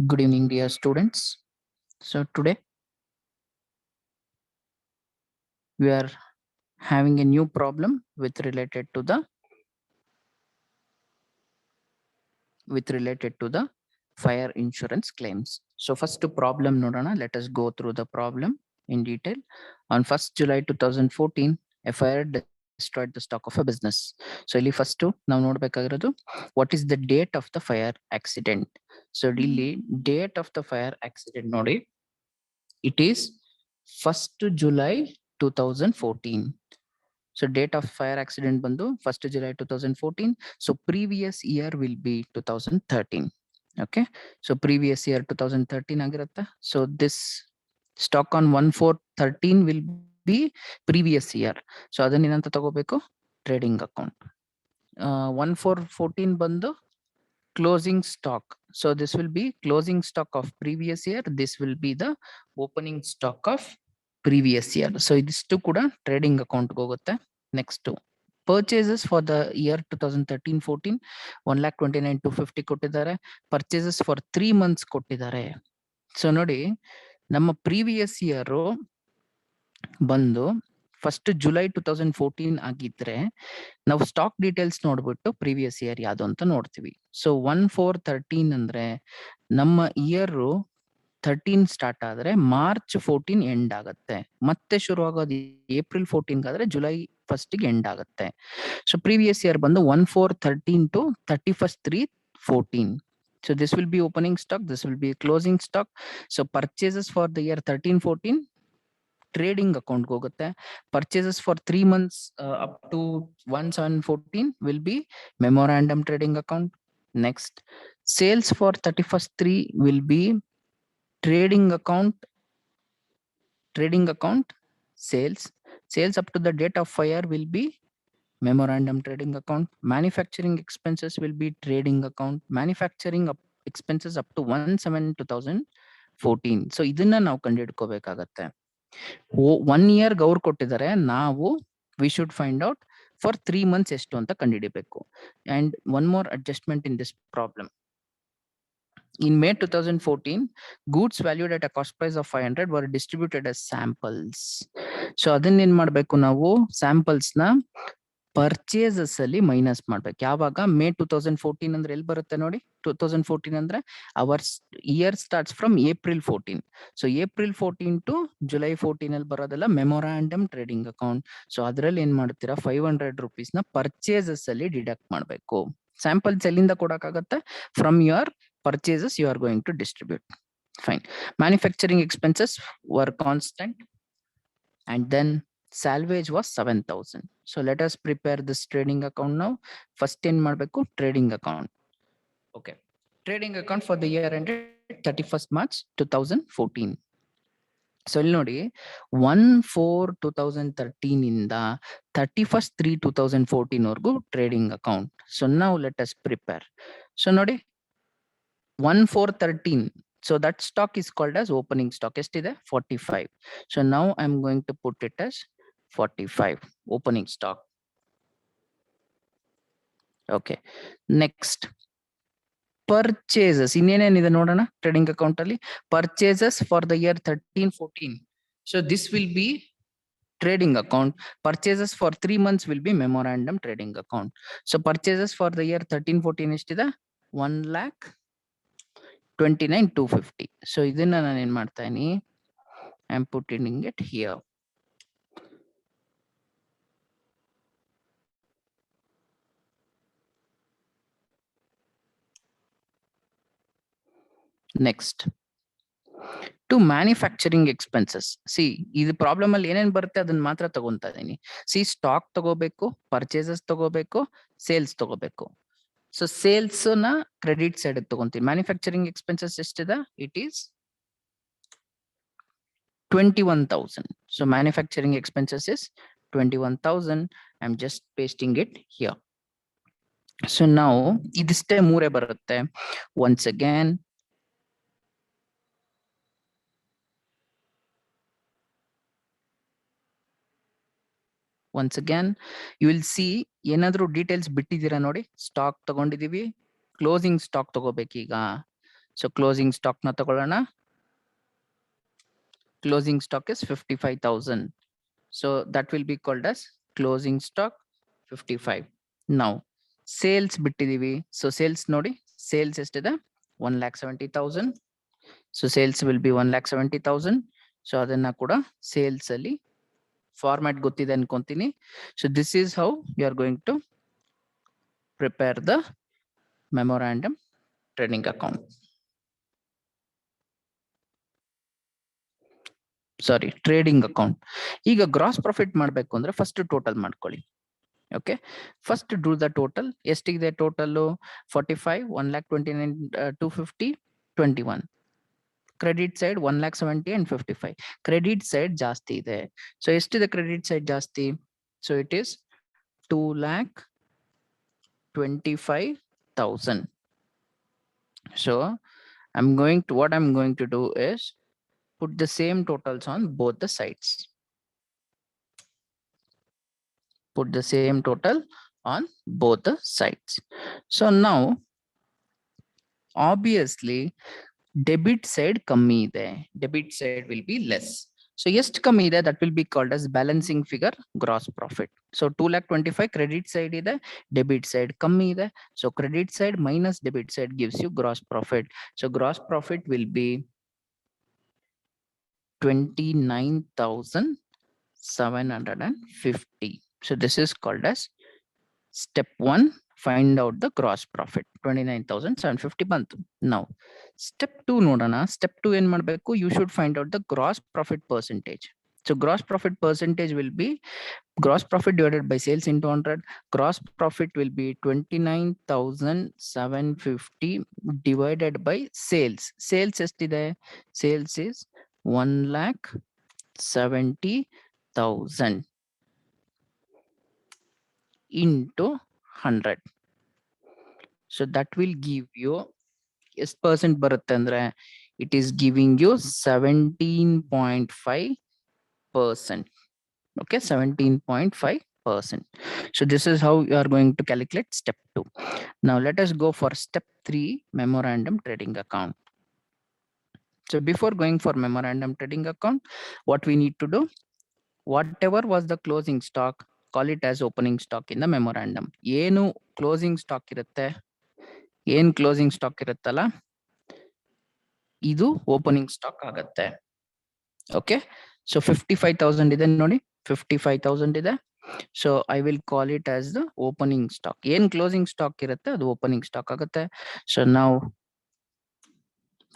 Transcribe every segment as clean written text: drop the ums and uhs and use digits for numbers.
Good evening, dear students. So today we are having a new problem related to the fire insurance claims. So first to problem nodana, let us go through the problem in detail. On 1st July 2014, a fire destroyed the stock of a business. So ಇಲ್ಲಿ first ನಾವು ನೋಡ್ಬೇಕಾಗಿರೋದು what is the date of the fire accident. So ಇಲ್ಲಿ date of the fire accident ನೋಡಿ, it is 1st July 2014. So date of fire accident bandu 1st July 2014. So previous year will be 2013. Okay. So previous year 2013 agiratta. So this stock on 1/4/13 will be previous year. So adanna enanta tagobeku, trading account. 1/4/14 bandu closing stock. So this will be closing stock of previous year. This will be the opening stock of previous year. So idistu kuda trading account hogutte. Next purchases for the year 2013-14 1,29,250 ಕೊಟ್ಟಿದ್ದಾರೆ. purchases for 3 months ಕೊಟ್ಟಿದ್ದಾರೆ. So ನೋಡಿ, ನಮ್ಮ previous year ಬಂದು 1st July 2014 ಆಗಿದ್ರೆ ನಾವು stock details ನೋಡ್ಬಿಟ್ಟು previous year ಯಾವ್ದು ಅಂತ ನೋಡ್ತೀವಿ. ಸೊ 1/4/13 ಅಂದ್ರೆ ನಮ್ಮ ಇಯರ್ 13 ಸ್ಟಾರ್ಟ್ ಆದ್ರೆ March 14 ಎಂಡ್ ಆಗುತ್ತೆ. ಮತ್ತೆ ಶುರು ಆಗೋದು April 14 ಆದ್ರೆ July 1st ಗೆ ಎಂಡ್ ಆಗುತ್ತೆ. ಸೊ ಪ್ರೀವಿಯಸ್ ಇಯರ್ ಬಂದು 1/4/13 to 31/3/14. So this will be opening stock, this will be closing stock. So purchases for the year 13-14 trading account ಹೋಗುತ್ತೆ. Purchases for 3 months up to 1/7/14 will be memorandum trading account. Next, sales for 31st-3 will be trading account, sales up to the date of fire will be memorandum trading account. Manufacturing expenses will be trading account. Manufacturing expenses up to 1/7/2014. So ಇದನ್ನ ನಾವು ಕಂಡುಹಿಡ್ಕೋಬೇಕಾಗತ್ತೆ. 1 year guar ಕೊಟ್ಟಿದ್ದಾರೆ, ನಾವು we should find out for 3 months ಎಷ್ಟು ಅಂತ ಕಂಡುಹಿಡಿಬೇಕು. And one more adjustment in this problem. In May 2014, goods valued at a cost price of 500 were distributed as samples. So ಅದನ್ನ ಏನ್ ಮಾಡ್ಬೇಕು, ನಾವು samples ನ ಪರ್ಚೇಸಸ್ ಅಲ್ಲಿ ಮೈನಸ್ ಮಾಡ್ಬೇಕು. ಯಾವಾಗ? May 2014 ಅಂದ್ರೆ ಎಲ್ಲಿ ಬರುತ್ತೆ ನೋಡಿ, 2014 ಅಂದ್ರೆ our year starts from April 14. So April 14 to July 14 ಅಲ್ಲಿ ಬರೋದಲ್ಲ ಮೆಮೊರಾಂಡಮ್ ಟ್ರೇಡಿಂಗ್ ಅಕೌಂಟ್. ಸೊ ಅದ್ರಲ್ಲಿ ಏನ್ ಮಾಡ್ತೀರಾ, 500 rupees ನ ಪರ್ಚೇಸಸ್ ಅಲ್ಲಿ ಡಿಡಕ್ಟ್ ಮಾಡ್ಬೇಕು. ಸ್ಯಾಂಪಲ್ಸ್ ಎಲ್ಲಿಂದ ಕೊಡಕ್ಕಾಗತ್ತೆ? From your purchases you are going to distribute. Fine. Manufacturing expenses were constant, and then salvage was 7,000. So let us prepare this trading account now. First in madbeku trading account. Okay. Trading account for the year ended 31st March 2014. So ಇಲ್ಲಿ ನೋಡಿ, 1/4/2013 ಇಂದ 31st-3/2014 ವರೆಗೂ trading account. So now let us prepare. So ನೋಡಿ, 1/4/13. So that stock is called as opening stock. Estide 45. So now I'm going to put it as 45 opening stock. Okay. Next, purchases. ಇನ್ನೇನೇನಿದೆ ನೋಡೋಣ trading account ಅಲ್ಲಿ. Purchases for the year 13-14. So this will be trading account. Purchases for 3 months will be memorandum trading account. So purchases for the year 13-14 ಎಷ್ಟಿದೆ? 1,29,250. So ಇದನ್ನ ನಾನು ಏನ್ ಮಾಡ್ತಾ ಇದೀನಿ, I am putting it here. Next, to manufacturing expenses. See, ಇದು problem ಅಲ್ಲಿ ಏನೇನ್ ಬರುತ್ತೆ ಅದನ್ನ ಮಾತ್ರ ತಗೊಂತಾ ಇದೀನಿ. ಸಿ, ಸ್ಟಾಕ್ ತಗೋಬೇಕು, ಪರ್ಚೇಸಸ್ ತಗೋಬೇಕು, ಸೇಲ್ಸ್ ತಗೋಬೇಕು. ಸೊ ಸೇಲ್ಸ್ ನ ಕ್ರೆಡಿಟ್ ಸೈಡ್ ತಗೊಂತೀವಿ. ಮ್ಯಾನುಫ್ಯಾಕ್ಚರಿಂಗ್ ಎಕ್ಸ್ಪೆನ್ಸಸ್ ಎಷ್ಟಿದೆ? It is 21,000. So manufacturing expenses is 21,000. I am just pasting it here. So ನಾವು ಇದಿಷ್ಟೇ ಮೂರೇ ಬರುತ್ತೆ. Once again, you will see ಏನಾದ್ರೂ ಡೀಟೇಲ್ಸ್ ಬಿಟ್ಟಿದ್ದೀರಾ ನೋಡಿ. ಸ್ಟಾಕ್ ತಗೊಂಡಿದೀವಿ, closing stock ತಗೋಬೇಕೀಗ. So closing stock na ತಗೊಳ್ಳೋಣ. Closing stock is 55,000. So that will be called as closing stock 55. Now sales ಬಿಟ್ಟಿದೀವಿ. So sales ನೋಡಿ, sales ಎಷ್ಟಿದೆ? 1,70,000. So sales will be 1,70,000. So ಅದನ್ನ ಕೂಡ sales ಅಲ್ಲಿ ಫಾರ್ಮ್ಯಾಟ್ ಗೊತ್ತಿದೆ ಅನ್ಕೊಂತೀನಿ. So this is how you are going to prepare the memorandum trading account. Sorry, trading account. ಈಗ gross profit ಮಾಡಬೇಕು ಅಂದ್ರೆ ಫಸ್ಟ್ ಟೋಟಲ್ ಮಾಡ್ಕೊಳ್ಳಿ. Okay, first do the total. ಎಷ್ಟಿದೆ total? 45, 1,29, 250, 21. Credit side 1,70,000 and 55. Credit side ಜಾಸ್ತಿ ಇದೆ. So ಎಷ್ಟಿದೆ credit side ಜಾಸ್ತಿ? So it is 2,25,000. So what I'm going to do is put the same totals on both the sides. Put the same total on both the sides. So now obviously debit side ಕಮ್ಮಿ ಇದೆ, debit side will be less. So ಎಷ್ಟು ಕಮ್ಮಿ ಇದೆ, that will be called as balancing figure gross profit. So 2,25,000 credit side ಇದೆ, debit side ಕಮ್ಮಿ ಇದೆ. So credit side minus debit side gives you gross profit. So gross profit will be 29,750. So this is called as step 1. Find out the gross profit. 29,750 bantu. Now step 2 nodana. Step 2 en ಮಾಡಬೇಕು, you should find out the gross profit percentage. So gross profit percentage will be gross profit divided by sales into 100. Gross profit will be 29,750 divided by sales. Sales ಎಷ್ಟಿದೆ? Sales is 1,70,000 into 100. So that will give you ಎಷ್ಟು percent ಬರುತ್ತೆ ಅಂದ್ರೆ it is giving you 17.5%. Okay, 17.5%. So this is how you are going to calculate step 2. Now let us go for step 3, memorandum trading account. So before going for memorandum trading account, what we need to do, whatever was the closing stock, call it as opening stock in the memorandum. ಏನು closing stock ಇರುತ್ತೆ, ಏನ್ closing stock ಇರುತ್ತಲ್ಲ, ಇದು opening stock ಆಗತ್ತೆ. Okay, so 55,000 ಇದೆ ನೋಡಿ, 55,000 ಇದೆ. So I will call it as the opening stock. ಏನ್ ಕ್ಲೋಸಿಂಗ್ ಸ್ಟಾಕ್ ಇರುತ್ತೆ ಅದು ಓಪನಿಂಗ್ ಸ್ಟಾಕ್ ಆಗುತ್ತೆ. ಸೊ ನಾವು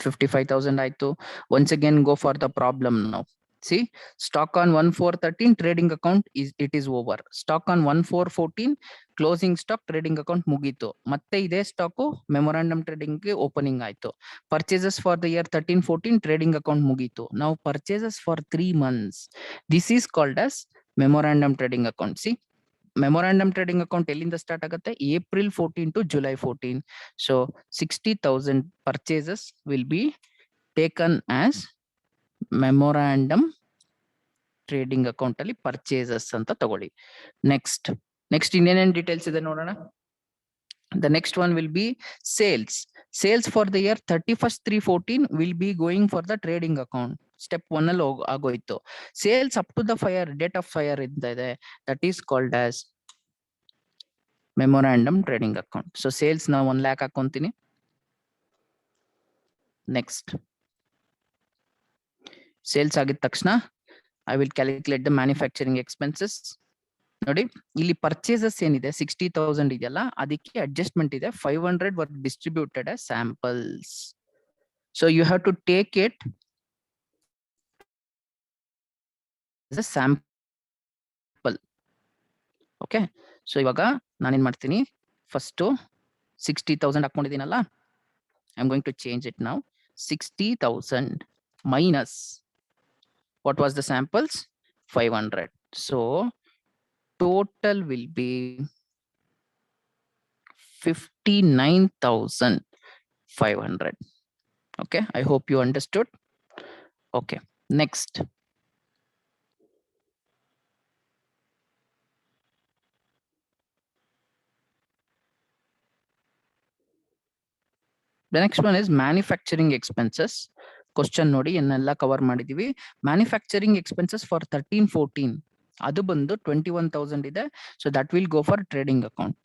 55,000 ಆಯ್ತು. Once again go for the problem. ನಾವು see, stock on 1,413 trading account is over. Stock on 1,414 closing stock trading account ಮುಗೀತು. ಮತ್ತೆ ಇದೇ ಸ್ಟಾಕ್ ಮೆಮೊರಾಂಡಮ್ ಟ್ರೇಡಿಂಗ್ ಗೆ ಓಪನಿಂಗ್ ಆಯ್ತು. Purchases for the year 13-14 trading account ಮುಗೀತು. ನಾವು purchases for 3 months, this is called as memorandum trading account. C, memorandum trading account ಎಲ್ಲಿಂದ start ಆಗುತ್ತೆ? April 14 to July 14. So 60,000 purchases will be taken as memorandum trading account ಅಲ್ಲಿ purchases ಅಂತ ತಗೊಳ್ಳಿ. Next ಇನ್ನೇನೇನ್ details ಇದೆ ನೋಡೋಣ. The next one will be sales. Sales for the year 31st 3/14 will be going for the trading account. Step 1 ಅಲ್ಲಿ ಆಗೋಯ್ತು. Sales up to the fire, date of fire ಇಂದ ಇದೆ, that is called as memorandum trading account. So sales ನಾವು 1 lakh ಹಾಕೊಂತೀನಿ. Next sales ಆಗಿದ ತಕ್ಷಣ I will calculate the manufacturing expenses. ನೋಡಿ, ಇಲ್ಲಿ ಪರ್ಚೇಸಸ್ ಏನಿದೆ 60,000 ಇದೆಯಲ್ಲ, ಅದಕ್ಕೆ ಅಡ್ಜಸ್ಟ್ಮೆಂಟ್ ಇದೆ. 500 were distributed as samples. So you have to take it as a sample. Okay, so ಇವಾಗ ನಾನೇನ್ ಮಾಡ್ತೀನಿ, ಫಸ್ಟ್ 60,000 ಹಾಕೊಂಡಿದ್ದೀನಲ್ಲ, I am going to change it now. 60,000 minus what was the samples? 500. So total will be 59,500. Okay, I hope you understood. Okay, next. The next one is manufacturing expenses. Question ನೋಡಿ ಎನ್ನೆಲ್ಲ cover ಮಾಡಿದೀವಿ. Manufacturing expenses for 13-14 ಅದು ಬಂದು 21,000 ಇದೆ. So that will go for trading account.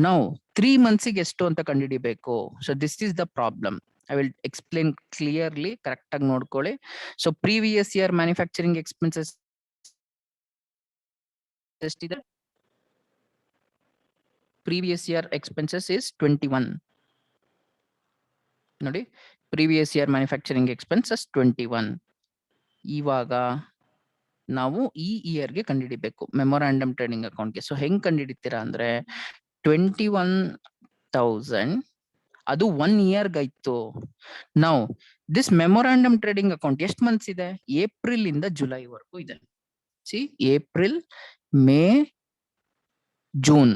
Now 3 ಮಂತ್ಸಿಗೆ ಎಷ್ಟು ಅಂತ ಕಂಡುಹಿಡಿಬೇಕು. So this is the problem. I will explain clearly, correct ಆಗಿ ನೋಡ್ಕೊಳ್ಳಿ. So previous year manufacturing expenses ಎಷ್ಟಿದೆ? Previous year expenses is 21. ನೋಡಿ, ಪ್ರೀವಿಯಸ್ ಇಯರ್ ಮ್ಯಾನುಫ್ಯಾಕ್ಚರಿಂಗ್ ಎಕ್ಸ್ಪೆನ್ಸಸ್ 21. ಇವಾಗ ನಾವು ಈ ಇಯರ್ಗೆ ಕಂಡುಹಿಡಿಬೇಕು ಮೆಮೊರಾಂಡಮ್ ಟ್ರೇಡಿಂಗ್ ಅಕೌಂಟ್ಗೆ. ಸೊ ಹೆಂಗ್ ಕಂಡುಹಿಡಿತೀರಾ ಅಂದ್ರೆ 21,000 ಅದು 1 ಇಯರ್ಗಾಯ್ತು. ನಾವು ದಿಸ್ ಮೆಮೊರಾಂಡಮ್ ಟ್ರೇಡಿಂಗ್ ಅಕೌಂಟ್ ಎಷ್ಟು ಮಂತ್ಸ್ ಇದೆ? ಏಪ್ರಿಲ್ ಇಂದ ಜುಲೈ ವರೆಗೂ ಇದೆ. See, April, May, June.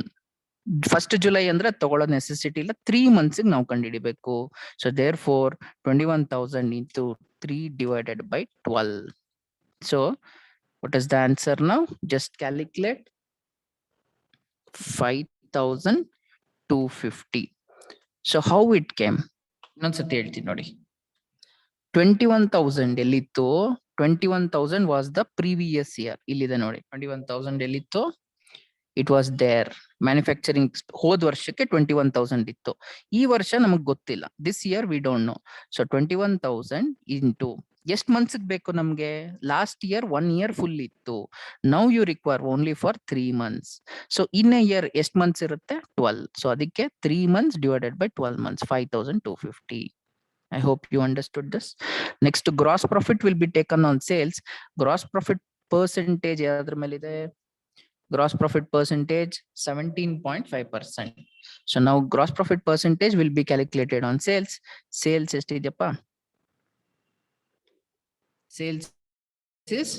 First July ಅಂದ್ರೆ ತಗೊಳ್ಳೋ ನೆಸೆಸಿಟಿ ಇಲ್ಲ. 3 ಮಂತ್ಸ್ ನಾವು ಕಂಡುಹಿಡಿಬೇಕು. So therefore 21,000 into 3 divided by 12. So what is the answer now? Just calculate 5,250. So how it came? ಇನ್ನೊಂದ್ಸತಿ ಹೇಳ್ತೀನಿ ನೋಡಿ. 21,000 ಎಲ್ಲಿತ್ತು? 21,000 was the previous year. ಇಲ್ಲಿದೆ ನೋಡಿ, 21,000 ಎಲ್ಲಿತ್ತು? It was there. ಮ್ಯಾನುಫ್ಯಾಕ್ಚರಿಂಗ್ ಹೋದ ವರ್ಷಕ್ಕೆ 21,000 ಇತ್ತು. ಈ ವರ್ಷ ನಮಗ್ ಗೊತ್ತಿಲ್ಲ. This year we don't know. So 21,000 into ಎಷ್ಟು ಮಂತ್ಸ್ ಬೇಕು ನಮ್ಗೆ? ಲಾಸ್ಟ್ ಇಯರ್ 1 ಇಯರ್ ಫುಲ್ ಇತ್ತು. Now you require only for 3 months. So in a year ಎಷ್ಟು ಮಂತ್ಸ್ ಇರುತ್ತೆ? 12. ಸೊ ಅದಕ್ಕೆ 3 months divided by 12 months, 5,250. I hope you understood this. Next, gross profit will be taken on sales. Gross profit percentage ಯಾವ್ದ್ರ ಮೇಲಿದೆ? Gross profit percentage 17.5%. So now gross profit percentage will be calculated on sales. Sales ಎಷ್ಟಿದೆಯಪ್ಪ? Sales is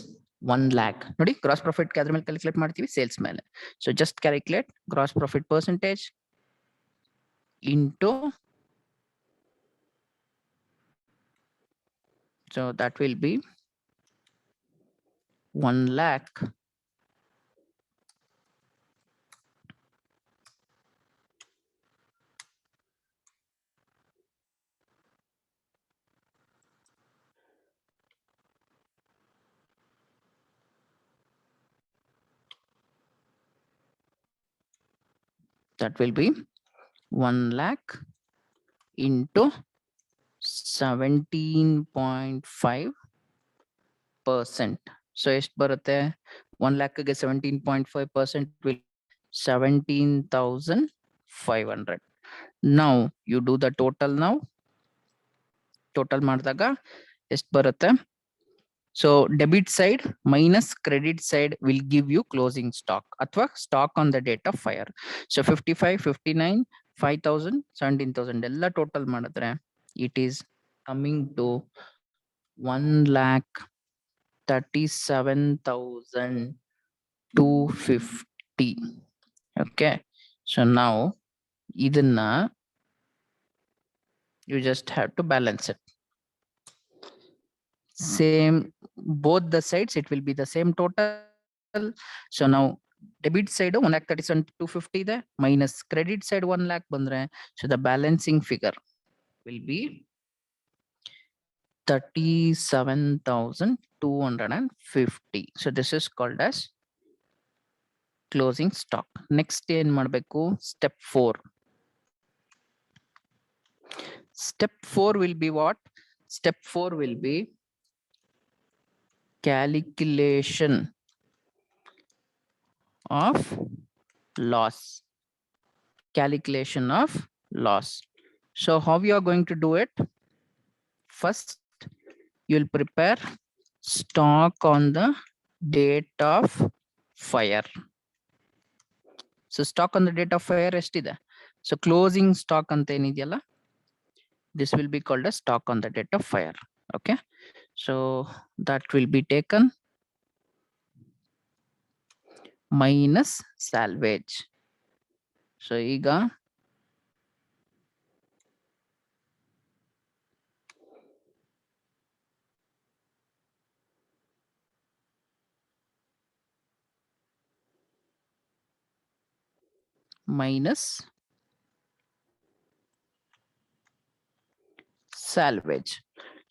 1 lakh. ನೋಡಿ, gross profit ಅದ್ರ ಮೇಲೆ calculate ಮಾಡ್ತೀವಿ, sales ಮೇಲೆ. So just calculate gross profit percentage into, so that will be 1 lakh that will be 1 lakh into 17.5%. So ಎಷ್ಟು ಬರುತ್ತೆ? 1 lakh ಗೆ 17.5% will 17,500. Now you do the total. now total ಮಾಡಿದಾಗ ಎಷ್ಟು ಬರುತ್ತೆ? So debit side minus credit side will give you closing stock ಅಥವಾ stock on the date of fire. So 55, 59, 5,000, 17,000 ಎಲ್ಲ total ಮಾಡಿದ್ರೆ it is coming to 1,37,250. Okay, so now ಇದನ್ನ you just have to balance it. Same, both the sides it will be the same total. So now debit side 1,37,250 ಇದೆ, minus credit side 1 lakh ಬಂದ್ರೆ, so the balancing figure will be 37,250. So this is called as closing stock. Next ಏನ್ ಮಾಡಬೇಕು? Step 4. Step 4 will be what? Step 4 will be calculation of loss. Calculation of loss. So how you are going to do it? First, you will prepare stock on the date of fire. So stock on the date of fire ಎಷ್ಟಿದೆ? So closing stock ಅಂತ ಏನಿದೆಯಲ್ಲ, this will be called as stock on the date of fire. Okay, so that will be taken minus salvage. So ಈಗ minus salvage.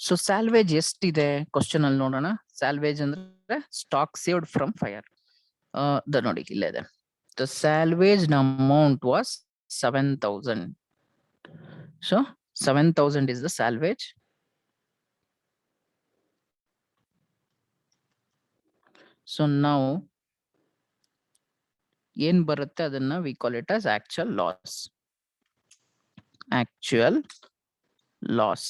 So salvage ಎಷ್ಟಿದೆ question ಅಲ್ಲಿ ನೋಡೋಣ. salvage ಅಂದ್ರೆ stock saved from fire. ನೋಡಿ ಇಲ್ಲೇ ಇದೆ. The salvaged amount was 7,000. So 7,000 is the salvage. So now ಏನ್ ಬರುತ್ತೆ ಅದನ್ನ we call it as actual loss. Actual loss.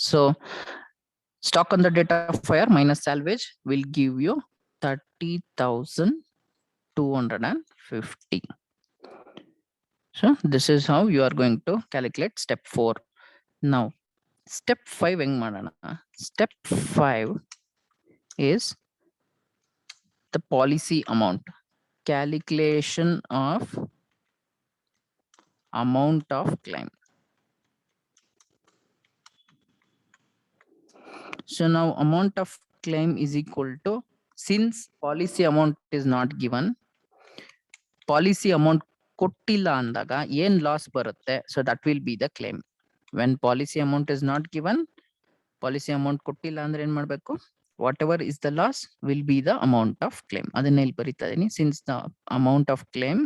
So stock on the date of fire minus salvage will give you 30,250. So this is how you are going to calculate step 4. Now step 5 ಹೆಂಗ್ ಮಾಡೋಣ? Step 5 is the policy amount. Calculation of amount of claim. So now amount of claim is equal to, since policy amount is not given, policy amount ಕೊಟ್ಟಿಲ್ಲ ಅಂದಾಗ ಏನ್ loss ಬರುತ್ತೆ, so that will be the claim. When policy amount is not given, policy amount ಕೊಟ್ಟಿಲ್ಲ ಅಂದ್ರೆ ಏನ್ ಮಾಡ್ಬೇಕು, whatever is the loss will be the amount of claim. ಅದನ್ನ ಇಲ್ಲಿ ಬರಿತಾ ಇದೀನಿ. Since the amount of claim,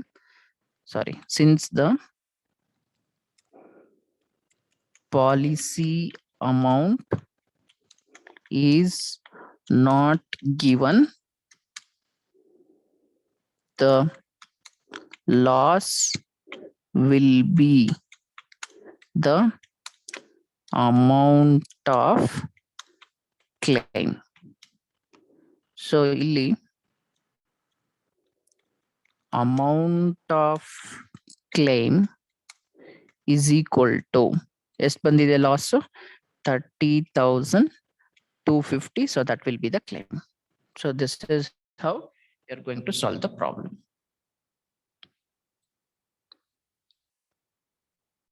since the policy amount is not given, the loss will be the amount of claim. So ಇಲ್ಲಿ amount of claim is equal to ಎಷ್ಟು ಬಂದಿದೆ loss, 30,250. So that will be the claim. So this is how you're going to solve the problem.